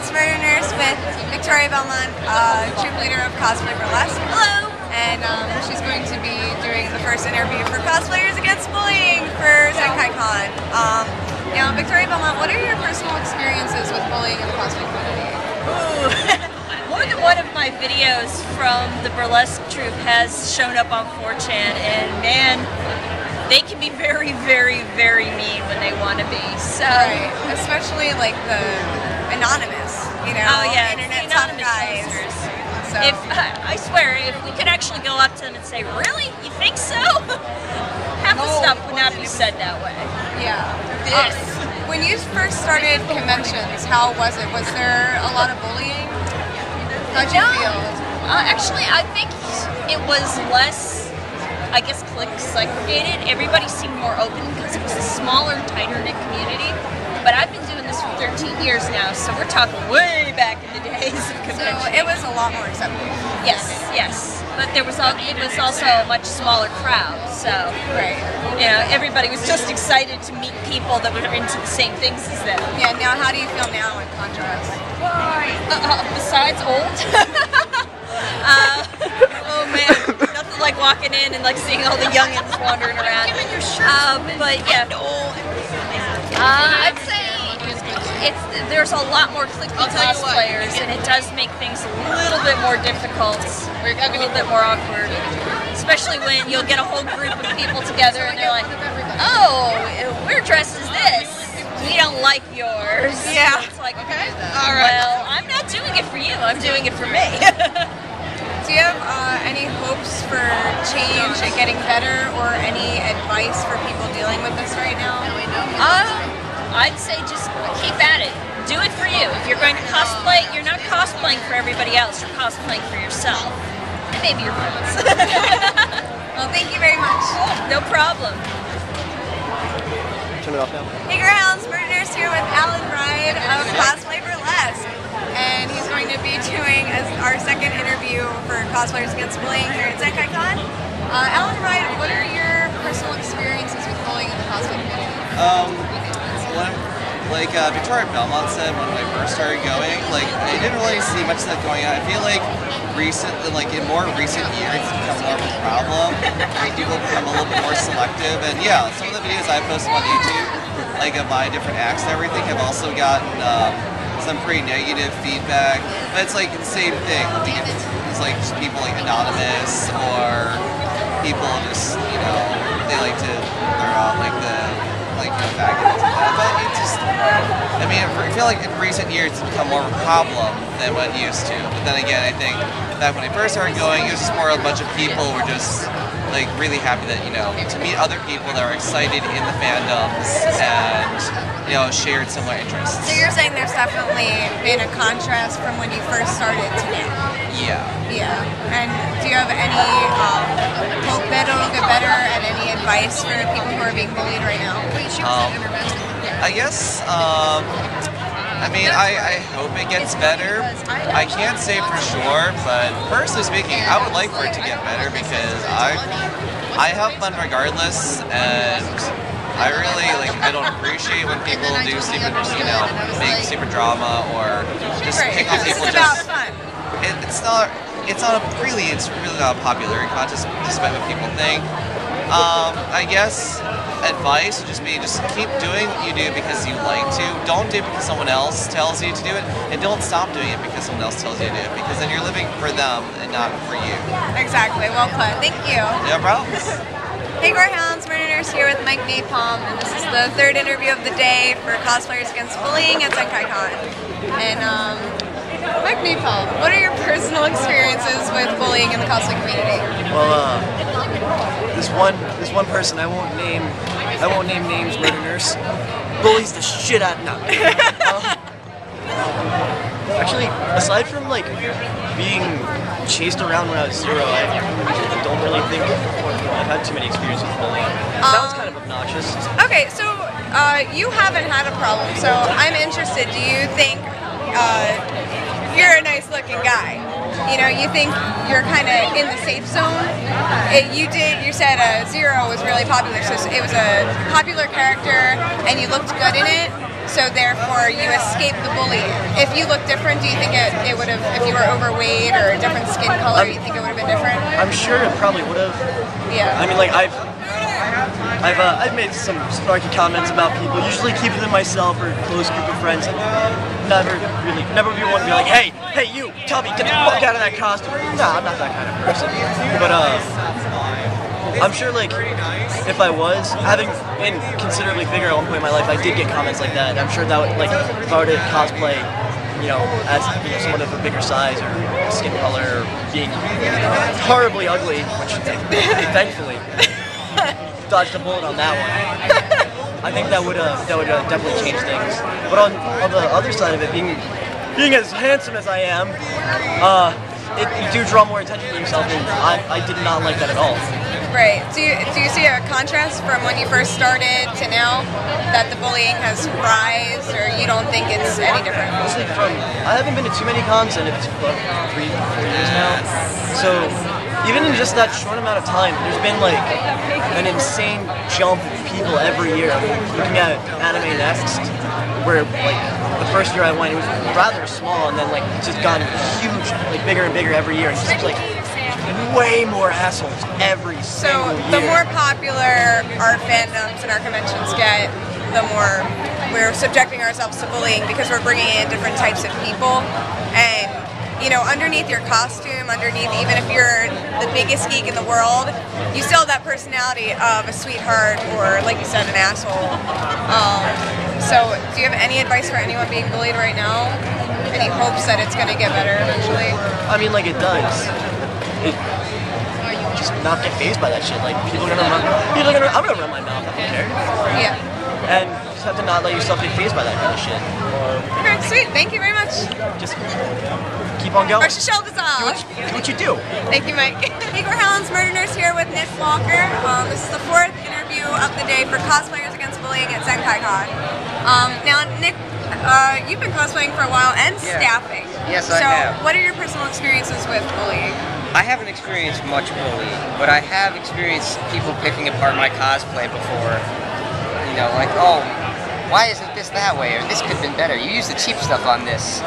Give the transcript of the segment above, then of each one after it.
Hounds, Murder Nurse with Victoria Belmont, troop leader of Cosplay Burlesque. Hello! And she's going to be doing the first interview for Cosplayers Against Bullying for Zenkaikon. Now, Victoria Belmont, what are your personal experiences with bullying in the cosplay community? Ooh. More than one of my videos from the burlesque troupe has shown up on 4chan, and man, they can be very, very, very mean when they want to be. So, right. Especially like the anonymous, you know, internet tough guys. So. If I swear, if we could actually go up to them and say, "Really, you think so?" Half the stuff would not be said that way. Yeah. When you first started conventions, how was it? Was there a lot of bullying? How'd you feel? Actually, I think it was less, I guess, clique segregated. Everybody seemed more open because it was a smaller, tighter-knit community. But I've been doing this for 13 years now, so we're talking way back in the days of conventions. So it was a lot more accepting. Yes, yes. But it was also a much smaller crowd, so you know, everybody was just excited to meet people that were into the same things as them. Yeah. Now, how do you feel now in contrast? Besides old. Oh man, nothing like walking in and like seeing all the youngins wandering around. But yeah, I'd say there's a lot more cliquey cosplayers, and it does make things a little bit more difficult, a little bit more awkward. Especially when you'll get a whole group of people together and they're like, "Oh, we're dressed as this. We don't like yours." Yeah. It's like, okay, all right. Well, I'm not doing it for you. I'm doing it for me. Do you have any hopes for change and getting better, or any advice for people dealing with this right now? I'd say just keep at it. Do it for you. If you're going to cosplay, you're not cosplaying for everybody else. You're cosplaying for yourself. And maybe your friends. Well, thank you very much. No problem. Turn it off now. Hey girls, Murder Nurse here with Alan Ride of Cosplay Burlesque. And he's going to be doing our second interview for Cosplayers Against Bullying here at Zenkaikon. Alan Ride, what are your personal experiences with bullying in the cosplay community? Like Victoria Belmont said when I first started going, like I didn't really see much of that going on. I feel like in more recent years, it's become more of a problem. People become a little bit more selective, and yeah, some of the videos I've posted on YouTube, like of my different acts and everything, have also gotten some pretty negative feedback. But it's like the same thing. It's like just people like anonymous, or people just they like to throw out like faggots and that. But it's just, I mean, I feel like in recent years it's become more of a problem than what it used to. But then again, I think back when I first started going, it was just more a bunch of people who were just like really happy that to meet other people that are excited in the fandoms and shared similar interests. So you're saying there's definitely been a contrast from when you first started to now? Yeah. Yeah. And do you have any hope that it'll get better, and any advice for people who are being bullied right now? I guess, I mean, I hope it gets better. I can't say for sure, but personally speaking, I would like for it to get better because I have fun regardless, and I really I don't appreciate when people do stupid, make stupid drama or just pick on people. It's about fun. It's really not a popularity contest, despite what people think. I guess advice would just be keep doing what you do because you like to. Don't do it because someone else tells you to do it, and don't stop doing it because someone else tells you to do it, because then you're living for them and not for you. Exactly. Well put. Thank you. No problems. Hey Hounds, Murder Nurse here with Mike Napalm, and this is the third interview of the day for Cosplayers Against Bullying at Zenkaikon. And Mike Napalm, what are your personal experiences with bullying in the cosplay community? Well, this one person I won't name names, Murder Nurse, bullies the shit out. No. Actually, aside from being chased around when I was 0, I don't really think I've had too many experiences with bullying. That was kind of obnoxious. Okay, so you haven't had a problem, so I'm interested. Do you think you're a nice-looking guy? you think you're kind of in the safe zone. You said Zero was really popular, so it was a popular character, and you looked good in it. So therefore, you escaped the bullying. If you looked different, do you think it would have? If you were overweight or a different skin color, you think it would have been different? I'm sure it probably would have. Yeah. I mean, like I've made some snarky comments about people. Usually keep it to myself or a close group of friends. Never really want to be like, hey, you, Tubby, get the fuck out of that costume. Nah, I'm not that kind of person. But I'm sure, like, if I was, having been considerably bigger at one point in my life, I did get comments like that. I'm sure that would, like, if I were to cosplay, as someone of a bigger size or skin color, or being horribly ugly, which thankfully dodged a bullet on that one. I think that would definitely change things. But on the other side of it, being as handsome as I am, you do draw more attention to yourself, and I did not like that at all. Right. Do you see a contrast from when you first started to now, that the bullying has rise, or you don't think it's any different? Honestly, I haven't been to too many cons, and it's about 3-4 years now. So even in just that short amount of time, there's been like an insane jump of people every year. I mean, looking at Anime Next, where like the first year I went, it was rather small, and then like it's just gotten huge, like bigger and bigger every year. And it's just like way more assholes every single year. So the more popular our fandoms and our conventions get, the more we're subjecting ourselves to bullying, because we're bringing in different types of people. And underneath your costume, even if you're the biggest geek in the world, you still have that personality of a sweetheart or, like you said, an asshole. So do you have any advice for anyone being bullied right now? Any hopes that it's going to get better eventually? I mean, like, it does. Just not get fazed by that shit. Like, I'm gonna run my mouth, I don't care. Yeah. And just have to not let yourself get fazed by that kind of shit. Okay, sweet. Thank you very much. Just keep on going. Brush your shoulders off. Do what you do. Thank you, Mike. Igor Helens, Murder Nurse here with Nick Walker. This is the 4th interview of the day for Cosplayers Against Bullying at Zenkaikon. Now, Nick, you've been cosplaying for a while and staffing. Yes, I have. So, what are your personal experiences with bullying? I haven't experienced much bullying, but I have experienced people picking apart my cosplay before. Like, oh, why isn't this that way? Or this could have been better. You used the cheap stuff on this.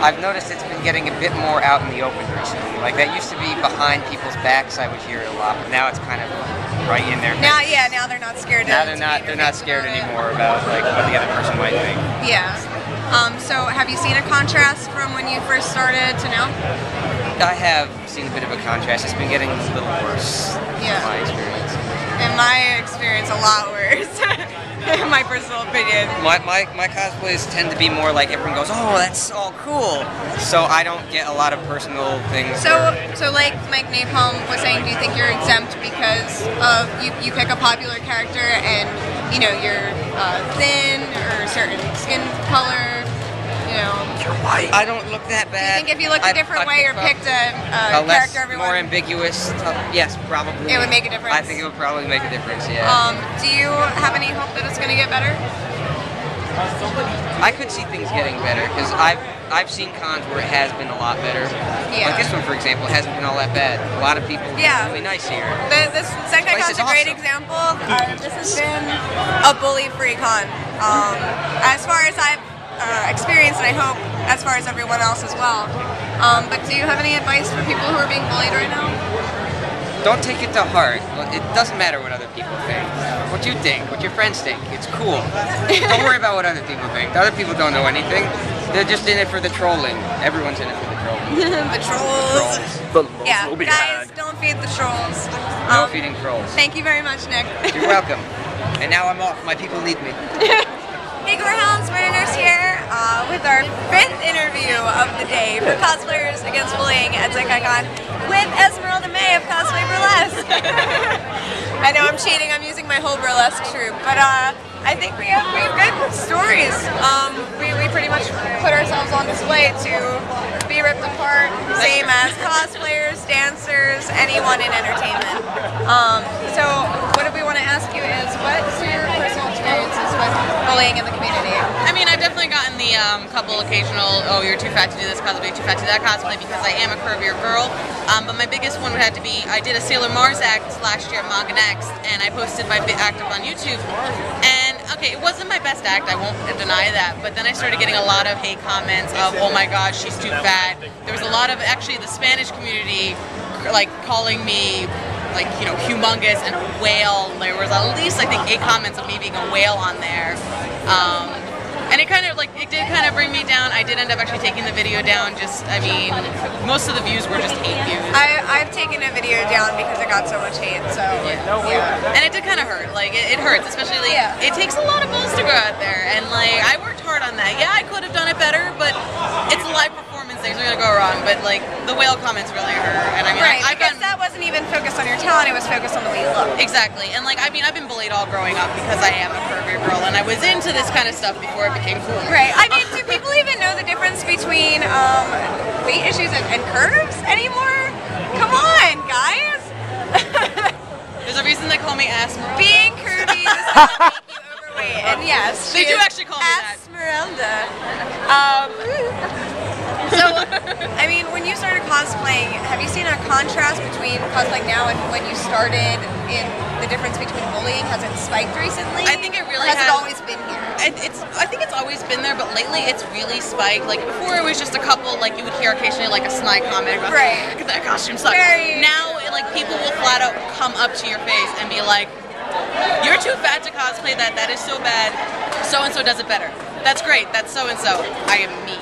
I've noticed it's been getting a bit more out in the open recently. Like, that used to be behind people's backs, I would hear it a lot, but now it's kind of right in their face. Now they're not scared. Now they're not scared anymore about like what the other person might think. Yeah. So have you seen a contrast from when you first started to now? I have seen a bit of a contrast. It's been getting a little worse. Yeah. In my experience. In my experience, a lot worse. In my personal opinion. My cosplays tend to be more like everyone goes, oh, that's all cool. So I don't get a lot of personal things. So like Mike Napalm was saying, do you think you're exempt because of you pick a popular character and you're thin or a certain skin color? You're white. I don't look that bad. Do you think if you looked a different way or picked a character everyone? More ambiguous, yes, probably. It would make a difference? I think it would probably make a difference, yeah. Do you have any hope that it's going to get better? I could see things getting better, because I've seen cons where it has been a lot better. Yeah. Like this one, for example, hasn't been all that bad. A lot of people are really nice here. This Zenkaikon is a great example. This has been a bully-free con. As far as I've experienced, and I hope as far as everyone else as well. But do you have any advice for people who are being bullied right now? Don't take it to heart. It doesn't matter what other people think. What you think, what your friends think, it's cool. Don't worry about what other people think. The other people don't know anything. They're just in it for the trolling. Everyone's in it for the trolling. The trolls. Yeah, guys, don't feed the trolls. No feeding trolls. Thank you very much, Nick. You're welcome. And now I'm off. My people need me. Igor Helens, Murder Nurse here, with our 5th interview of the day for Cosplayers Against Bullying at Zenkaikon with Esmeralda May of Cosplay Burlesque. I know I'm cheating, I'm using my whole burlesque troupe, but I think we have good stories. We pretty much put ourselves on display to be ripped apart, same as cosplayers, dancers, anyone in entertainment. So what we want to ask you is, what's your personal experiences with bullying in the community? I mean, I've definitely gotten me couple occasional, oh, you're too fat to do this cosplay, too fat to do that cosplay, because I am a curvier girl. But my biggest one would have to be, I did a Sailor Mars act last year at Manga Next, and I posted my act up on YouTube. And, okay, it wasn't my best act, I won't deny that, but then I started getting a lot of hate comments of, oh my gosh, she's too fat. There was a lot of, actually, the Spanish community, like, calling me, like, you know, humongous and a whale. There was at least, I think, 8 comments of me being a whale on there. And it kind of, like, it did kind of bring me down. I did end up actually taking the video down, just, I mean, most of the views were just hate views. I've taken a video down because it got so much hate, so, yeah. And it did kind of hurt, like, it hurts, especially, like, it takes a lot of balls to go out there, and, like, I worked hard on that. Yeah, I could have done it better, but it's a live performance, things are gonna go wrong, but, like, the whale comments really hurt, and I mean, right, because that wasn't even focused on your talent, it was focused on the way you look. Exactly, and, like, I mean, I've been bullied all growing up because I am a curvy girl, and I was into this kind of stuff before it became cool. Right. I mean, do people even know the difference between weight issues and curves anymore? Come on, guys. There's a reason they call me Esmeralda. Being curvy does not make you overweight. And yes, they do actually call me that. Esmeralda. So, I mean, when you started cosplaying, have you seen a contrast between cosplaying now and when you started in the difference between bullying? Has it spiked recently? I think it really has. Has it always been here? I think it's always been there, but lately it's really spiked. Like before, it was just a couple. Like you would hear occasionally like a snide comment about, right? Look at that costume sucks. Now, like people will flat out come up to your face and be like, "You're too fat to cosplay that. That is so bad. So and so does it better. That's great. That's so and so. I am me."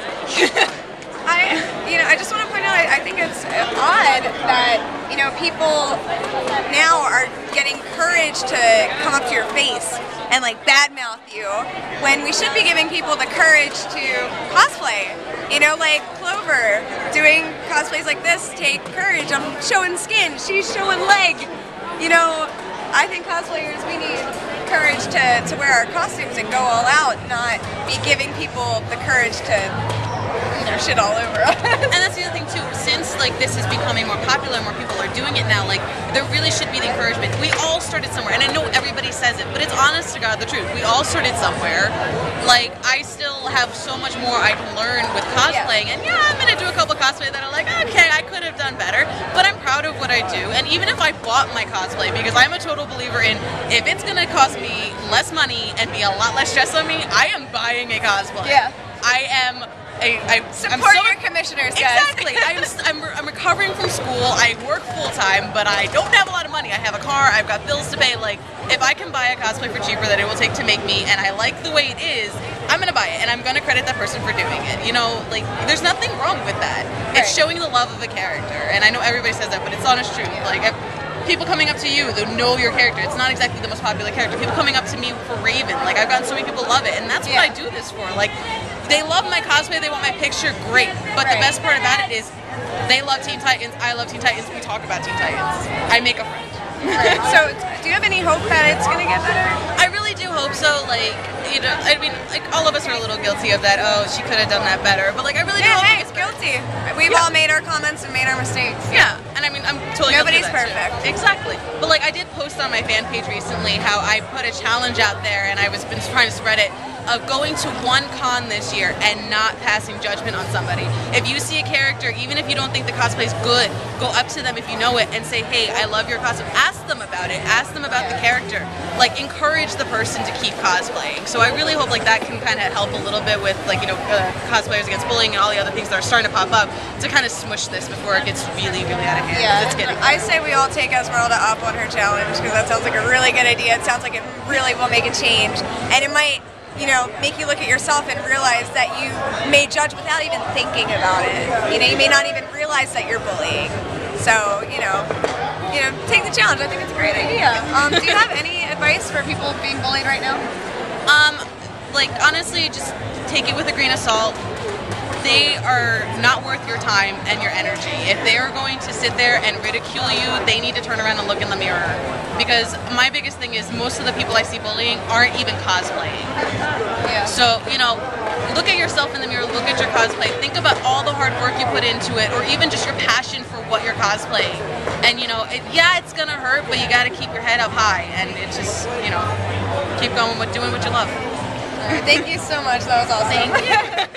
I just want to point out, I think it's odd that, you know, people now are getting courage to come up to your face and like badmouth you when we should be giving people the courage to cosplay. You know, like Clover doing cosplays like this take courage. I'm showing skin, she's showing leg. You know, I think cosplayers, we need courage to wear our costumes and go all out, not be giving people the courage to shit all over us. And that's the other thing too, since like this is becoming more popular, more people are doing it now, like there really should be the encouragement. We all started somewhere, and I know everybody says it, but it's honest to God the truth. We all started somewhere. Like I still have so much more I can learn with cosplaying, and yeah, I'm gonna do a couple cosplay that are like, okay, I could have done better, but I'm proud of what I do. And even if I bought my cosplay, because I'm a total believer in, if it's gonna cost me less money and be a lot less stress on me, I am buying a cosplay. Yeah. I support your commissioners, guys. Exactly. I'm recovering from school. I work full time, but I don't have a lot of money. I have a car. I've got bills to pay. Like, if I can buy a cosplay for cheaper than it will take to make me, and I like the way it is, I'm gonna buy it, and I'm gonna credit that person for doing it. You know, like, there's nothing wrong with that. Right. It's showing the love of a character, and I know everybody says that, but it's honest truth. Like, people coming up to you that know your character. It's not exactly the most popular character. People coming up to me for Raven. Like, I've gotten so many people love it, and that's what I do this for. Like, they love my cosplay, they want my picture, great. But the best part about it is they love Teen Titans, I love Teen Titans, we talk about Teen Titans. I make a friend. Right. So, do you have any hope that it's gonna get better? I really do hope so. Like, you know, I mean, like all of us are a little guilty of that. Oh, she could have done that better. But like, I really do hope it's guilty. We've all made our comments and made our mistakes. Yeah, and I mean, I'm totally nobody's guilty of that perfect. Too. Exactly. But like, I did post on my fan page recently how I put a challenge out there, and I was been trying to spread it, of going to one con this year and not passing judgment on somebody. If you see a character, even if you don't think the cosplay is good, go up to them if you know it and say, hey, I love your costume. Ask them about it. Ask them about the character. Like, encourage the person to keep cosplaying. So I really hope like that can kind of help a little bit with, like, you know, Cosplayers Against Bullying and all the other things that are starting to pop up to kind of smush this before it gets really, really out of hand. Yeah, it's getting I say we all take Esmeralda up on her challenge, because that sounds like a really good idea. It sounds like it really will make a change, and it might, you know, make you look at yourself and realize that you may judge without even thinking about it. You know, you may not even realize that you're bullying. So, you know, take the challenge. I think it's a great idea. Do you have any advice for people being bullied right now? Like, honestly, just take it with a grain of salt. They are not worth your time and your energy. If they are going to sit there and ridicule you, they need to turn around and look in the mirror. Because my biggest thing is most of the people I see bullying aren't even cosplaying. Yeah. So, you know, look at yourself in the mirror, look at your cosplay, think about all the hard work you put into it, or even just your passion for what you're cosplaying. And, you know, it's gonna hurt, but you gotta keep your head up high, and it's just, you know, keep going with doing what you love. Thank you so much. That was awesome. Thank you.